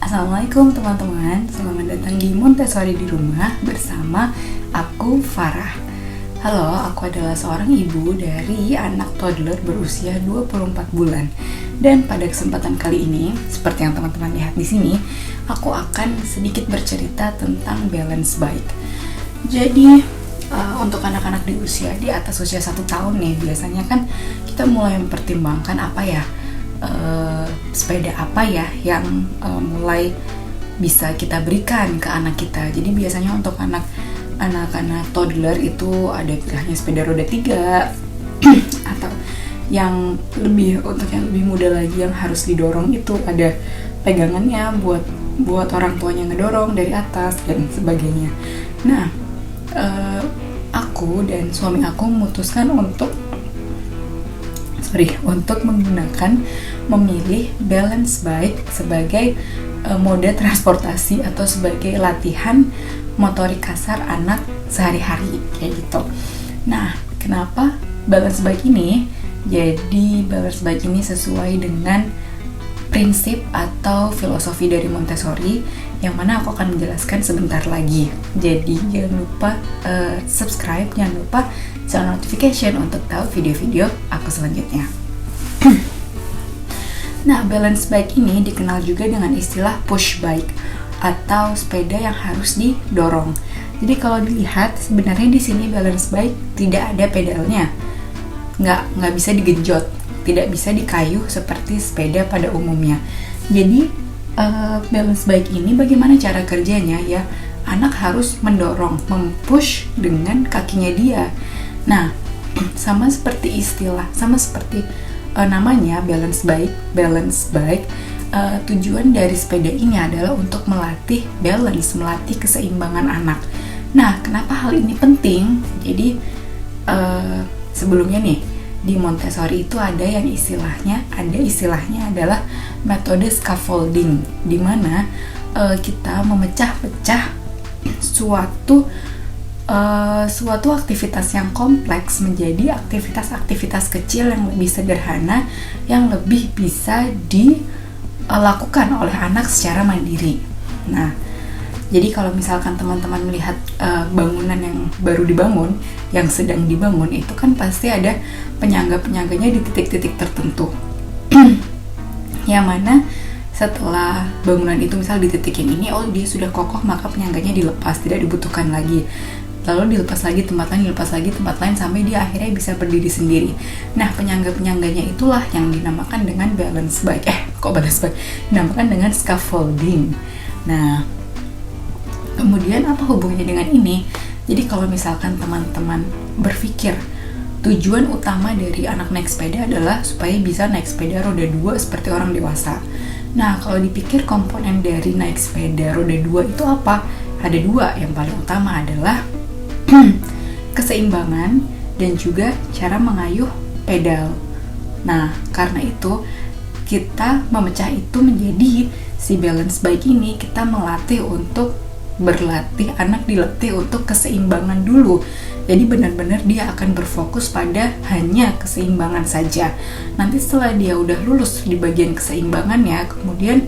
Assalamualaikum teman-teman, selamat datang di Montessori di Rumah bersama aku Farah. Halo, aku adalah seorang ibu dari anak toddler berusia 24 bulan. Dan pada kesempatan kali ini, seperti yang teman-teman lihat di sini, aku akan sedikit bercerita tentang balance bike. Jadi, untuk anak-anak di atas usia 1 tahun nih, biasanya kan kita mulai mempertimbangkan sepeda apa ya yang mulai bisa kita berikan ke anak kita. Jadi biasanya untuk anak-anak toddler itu ada pilihannya sepeda roda 3 atau yang lebih muda lagi yang harus didorong itu ada pegangannya buat orang tuanya ngedorong dari atas dan sebagainya. Nah, aku dan suami aku memutuskan untuk memilih balance bike sebagai mode transportasi atau sebagai latihan motorik kasar anak sehari-hari kayak gitu. Nah, kenapa balance bike ini? Jadi balance bike ini sesuai dengan prinsip atau filosofi dari Montessori yang mana aku akan menjelaskan sebentar lagi. Jadi jangan lupa subscribe, jangan lupa channel notification untuk tahu video-video aku selanjutnya. Nah, balance bike ini dikenal juga dengan istilah push bike atau sepeda yang harus didorong. Jadi kalau dilihat sebenarnya di sini balance bike tidak ada pedalnya, nggak bisa digenjot, tidak bisa dikayuh seperti sepeda pada umumnya. Jadi balance bike ini bagaimana cara kerjanya ya? Anak harus mendorong, mempush dengan kakinya dia. Nah, sama seperti namanya balance bike. Tujuan dari sepeda ini adalah untuk melatih balance, melatih keseimbangan anak. Nah, kenapa hal ini penting? Jadi sebelumnya nih di Montessori itu ada istilahnya adalah metode scaffolding, di mana kita memecah-pecah suatu aktivitas yang kompleks menjadi aktivitas-aktivitas kecil yang lebih sederhana, yang lebih bisa dilakukan oleh anak secara mandiri. Nah, jadi kalau misalkan teman-teman melihat bangunan yang baru dibangun, yang sedang dibangun, itu kan pasti ada penyangga-penyangganya di titik-titik tertentu. Yang mana setelah bangunan itu misal di titik yang ini, dia sudah kokoh, maka penyangganya dilepas, tidak dibutuhkan lagi. Lalu dilepas lagi tempat lain sampai dia akhirnya bisa berdiri sendiri. Nah, penyangga-penyangganya itulah yang dinamakan dengan balance bike. Dinamakan dengan scaffolding. Nah, kemudian apa hubungannya dengan ini? Jadi kalau misalkan teman-teman berpikir tujuan utama dari anak naik sepeda adalah supaya bisa naik sepeda roda 2 seperti orang dewasa. Nah, kalau dipikir komponen dari naik sepeda roda 2 itu apa? Ada 2. Yang paling utama adalah keseimbangan dan juga cara mengayuh pedal. Nah, karena itu kita memecah itu menjadi si balance bike ini, kita anak dilatih untuk keseimbangan dulu. Jadi benar-benar dia akan berfokus pada hanya keseimbangan saja. Nanti setelah dia udah lulus di bagian keseimbangannya, kemudian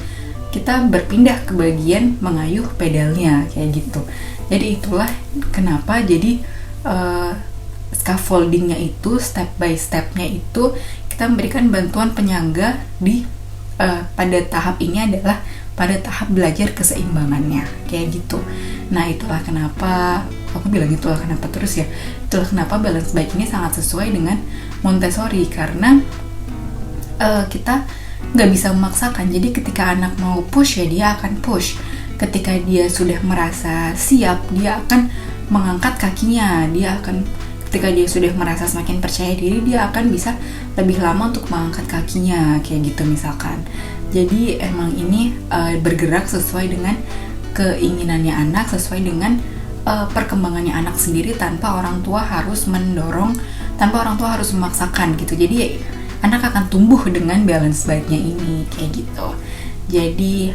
kita berpindah ke bagian mengayuh pedalnya kayak gitu. Jadi itulah kenapa jadi scaffoldingnya itu, step by stepnya itu kita memberikan bantuan penyangga pada tahap ini adalah pada tahap belajar keseimbangannya kayak gitu. Nah, itulah kenapa balance bike ini sangat sesuai dengan Montessori, karena kita nggak bisa memaksakan. Jadi ketika anak mau push ya dia akan push. Ketika dia sudah merasa siap, dia akan mengangkat kakinya. Ketika dia sudah merasa semakin percaya diri, dia akan bisa lebih lama untuk mengangkat kakinya kayak gitu misalkan. Jadi emang ini bergerak sesuai dengan keinginannya anak, sesuai dengan perkembangannya anak sendiri, tanpa orang tua harus mendorong, tanpa orang tua harus memaksakan gitu. Jadi anak akan tumbuh dengan balance bike-nya ini kayak gitu. Jadi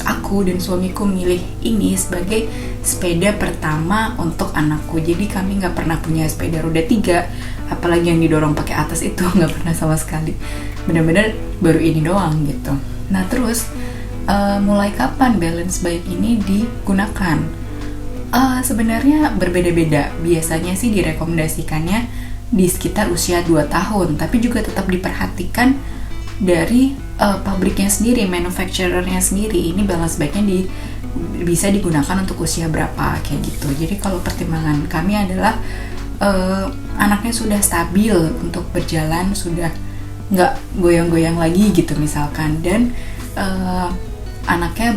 aku dan suamiku milih ini sebagai sepeda pertama untuk anakku. Jadi kami nggak pernah punya sepeda roda 3, apalagi yang didorong pakai atas itu nggak pernah sama sekali. Benar-benar baru ini doang gitu. Nah terus mulai kapan balance bike ini digunakan? Sebenarnya berbeda-beda. Biasanya sih direkomendasikannya di sekitar usia 2 tahun, tapi juga tetap diperhatikan dari pabriknya sendiri, manufacturernya sendiri. Ini balance bike-nya bisa digunakan untuk usia berapa, kayak gitu. Jadi kalau pertimbangan kami adalah anaknya sudah stabil untuk berjalan, sudah nggak goyang-goyang lagi gitu misalkan, dan anaknya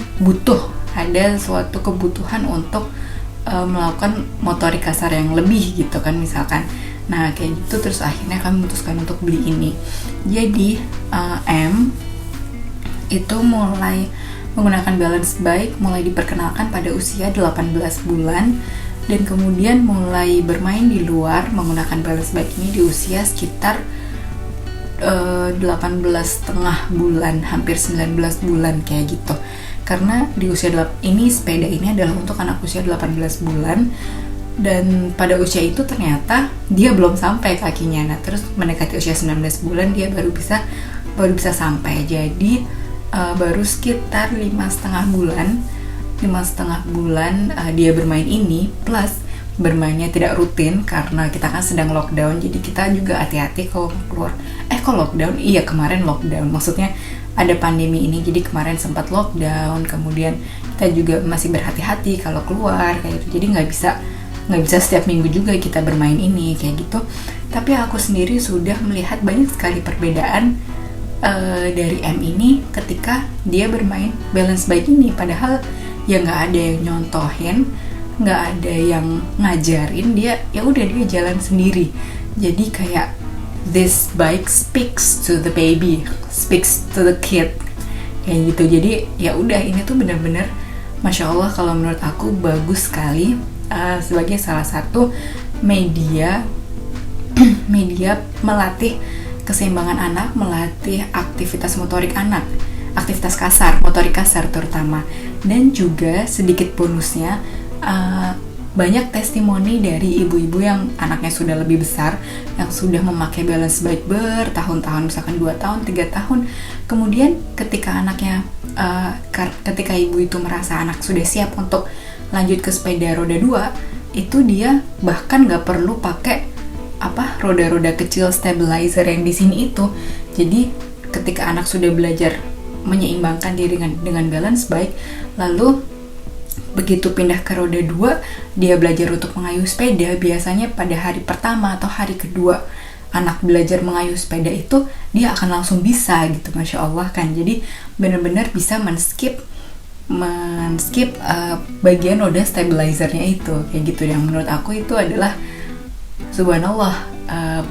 ada suatu kebutuhan untuk melakukan motorik kasar yang lebih gitu kan misalkan. Nah kayak gitu, terus akhirnya kami memutuskan untuk beli ini. Jadi M itu mulai menggunakan balance bike mulai diperkenalkan pada usia 18 bulan, dan kemudian mulai bermain di luar menggunakan balance bike ini di usia sekitar 18,5 bulan, hampir 19 bulan kayak gitu. Karena di usia sepeda ini adalah untuk anak usia 18 bulan, dan pada usia itu ternyata dia belum sampai kakinya. Nah terus mendekati usia 19 bulan dia baru bisa sampai. Jadi baru sekitar 5,5 bulan dia bermain ini, plus bermainnya tidak rutin karena kita kan sedang lockdown. Jadi kita juga hati-hati kalau keluar. Lockdown? Iya, kemarin lockdown. Maksudnya ada pandemi ini, jadi kemarin sempat lockdown. Kemudian kita juga masih berhati-hati kalau keluar kayak gitu. Jadi nggak bisa setiap minggu juga kita bermain ini kayak gitu. Tapi aku sendiri sudah melihat banyak sekali perbedaan dari M ini ketika dia bermain balance bike ini. Padahal ya nggak ada yang nyontohin, nggak ada yang ngajarin, dia jalan sendiri. Jadi kayak this bike speaks to the baby, speaks to the kid kayak gitu. Jadi ya udah, ini tuh benar-benar masya Allah kalau menurut aku bagus sekali sebagai salah satu media melatih keseimbangan anak, melatih aktivitas motorik anak, aktivitas kasar, motorik kasar terutama. Dan juga sedikit bonusnya, banyak testimoni dari ibu-ibu yang anaknya sudah lebih besar, yang sudah memakai balance bike bertahun-tahun, misalkan 2 tahun, 3 tahun. Kemudian ketika ibu itu merasa anak sudah siap untuk lanjut ke sepeda roda 2, itu dia bahkan nggak perlu pakai roda-roda kecil stabilizer yang di sini itu. Jadi ketika anak sudah belajar menyeimbangkan diri dengan balance bike, lalu begitu pindah ke roda 2, dia belajar untuk mengayuh sepeda. Biasanya pada hari pertama atau hari kedua anak belajar mengayuh sepeda itu, dia akan langsung bisa gitu, masya Allah kan. Jadi benar-benar bisa men-skip bagian roda stabilizernya itu kayak gitu. Yang menurut aku itu adalah subhanallah,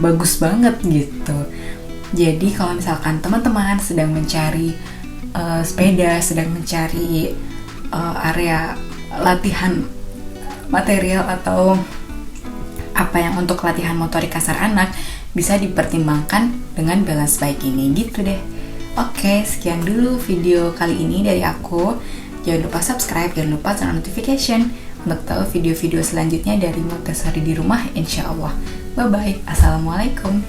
bagus banget gitu. Jadi kalau misalkan teman-teman sedang mencari sepeda, sedang mencari area latihan material atau apa yang untuk latihan motorik kasar anak, bisa dipertimbangkan dengan balance bike ini gitu deh. Oke, sekian dulu video kali ini dari aku. Jangan lupa subscribe, jangan lupa turn on notification untuk tahu video-video selanjutnya dari Montessori di rumah, insya Allah. Bye-bye. Assalamualaikum.